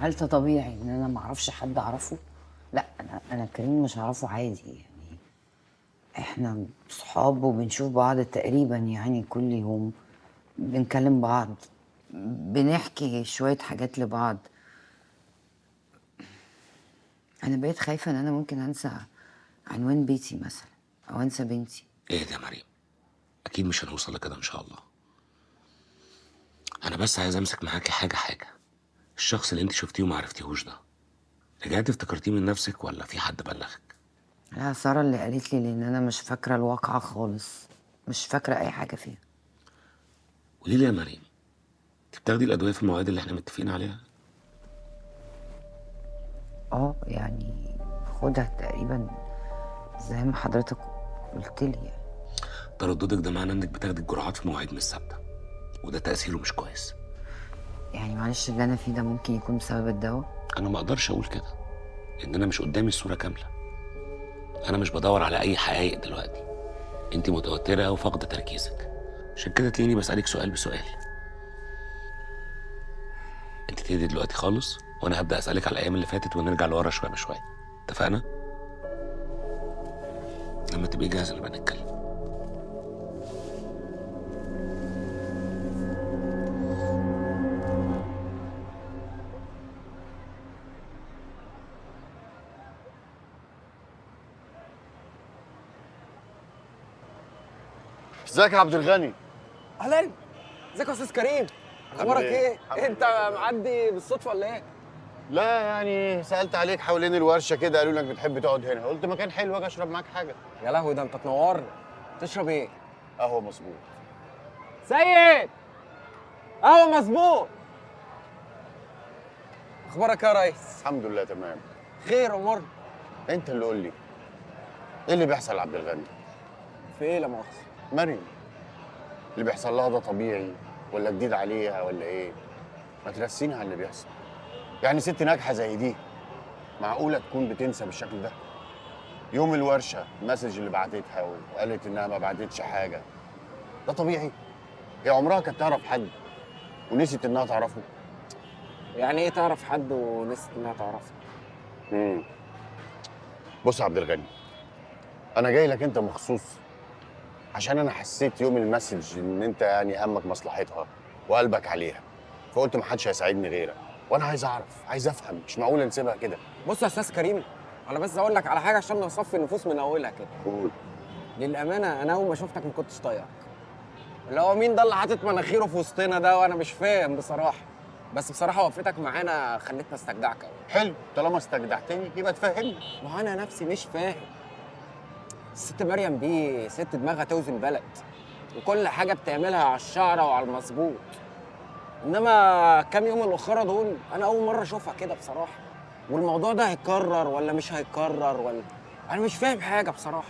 هل ده طبيعي ان انا ما اعرفش حد اعرفه؟ لا، انا كريم مش هعرفه عادي يعني. احنا صحاب وبنشوف بعض تقريبا يعني كل يوم، بنكلم بعض، بنحكي شوية حاجات لبعض. انا بقيت خايفة ان انا ممكن انسى عنوان بيتي مثلا، او انسى بنتي. ايه ده يا مريم؟ اكيد مش هنوصل لكده ان شاء الله. انا بس عايز امسك معاكي حاجه حاجه. الشخص اللي انت شفتيه وما عرفتيهوش ده، رجعتي افتكرتيه من نفسك ولا في حد بلغك؟ لا، سارة اللي قالت لي، لان انا مش فاكرة الواقعة خالص، مش فاكرة اي حاجة فيها. قولي لي يا مريم، انت بتاخدي الادويه في المواعيد اللي احنا متفقين عليها؟ اه يعني خدها تقريبا زي ما حضرتك قلت لي يعني. ترددك ده معناه انك بتاخدي الجرعات في مواعيد مش ثابته، وده تاثيره مش كويس. يعني معلش، اللي انا فيه ده ممكن يكون بسبب الدواء. انا ما اقدرش اقول كده، ان انا مش قدامي الصوره كامله. انا مش بدور على اي حقائق دلوقتي. انت متوتره وفاقده تركيزك، عشان كده تلاقيني بسالك سؤال بسؤال. انت تهدي دلوقتي خالص، وانا هبدا اسالك على الايام اللي فاتت ونرجع لورا شويه بشويه. اتفقنا؟ لما تبقي جاهزه نبقى نتكلم. ازيك يا عبد الغني؟ اهلا. ازيك يا استاذ كريم؟ عامل اخبارك ايه؟ ايه؟ الحمد انت لله. معدي بالصدفه ولا ايه؟ لا يعني سألت عليك حوالين الورشة كده، قالوا لك بتحب تقعد هنا، قلت مكان حلو اجي اشرب معاك حاجة. يا لهوي، ده انت تنورنا. تشرب ايه؟ قهوة مظبوط. سيد، قهوه مظبوط. اخبارك يا ريس؟ الحمد لله تمام. خير امور. انت اللي قول لي، ايه اللي بيحصل لعبد الغني؟ في ايه لا مؤاخذه؟ مريم، اللي بيحصل لها ده طبيعي ولا جديد عليها ولا ايه؟ ما ترسيني على اللي بيحصل. يعني ست ناجحة زي دي معقولة تكون بتنسى بالشكل ده؟ يوم الورشة المسج اللي بعتتها وقالت انها ما بعتتش حاجة، ده طبيعي؟ هي عمرها كانت تعرف حد ونسيت انها تعرفه؟ يعني ايه تعرف حد ونسيت انها تعرفه؟ امم بص يا عبد الغني، انا جاي لك انت مخصوص عشان انا حسيت يوم المسج ان انت يعني همك مصلحتها وقلبك عليها، فقلت محدش هيساعدني غيرك، وانا عايز اعرف، عايز افهم، مش معقول نسيبها كده. بص يا استاذ كريم، انا بس اقول لك على حاجه عشان نصفي النفوس من اولها كده. قول. للامانه انا اول ما شفتك ما كنتش طايقك. اللي هو مين ده اللي حاطط مناخيره في وسطنا ده، وانا مش فاهم بصراحه. بس بصراحه وقفتك معانا خلتنا استجدعك قوي. حلو، طالما استجدعتني يبقى تفهمني. ما هو انا نفسي مش فاهم. الست مريم دي ست دماغها توزن بلد، وكل حاجه بتعملها على الشعره وعلى المظبوط. انما كام يوم الاخرى دول انا اول مره اشوفها كده بصراحه. والموضوع ده هيتكرر ولا مش هيتكرر، ولا انا مش فاهم حاجه بصراحه.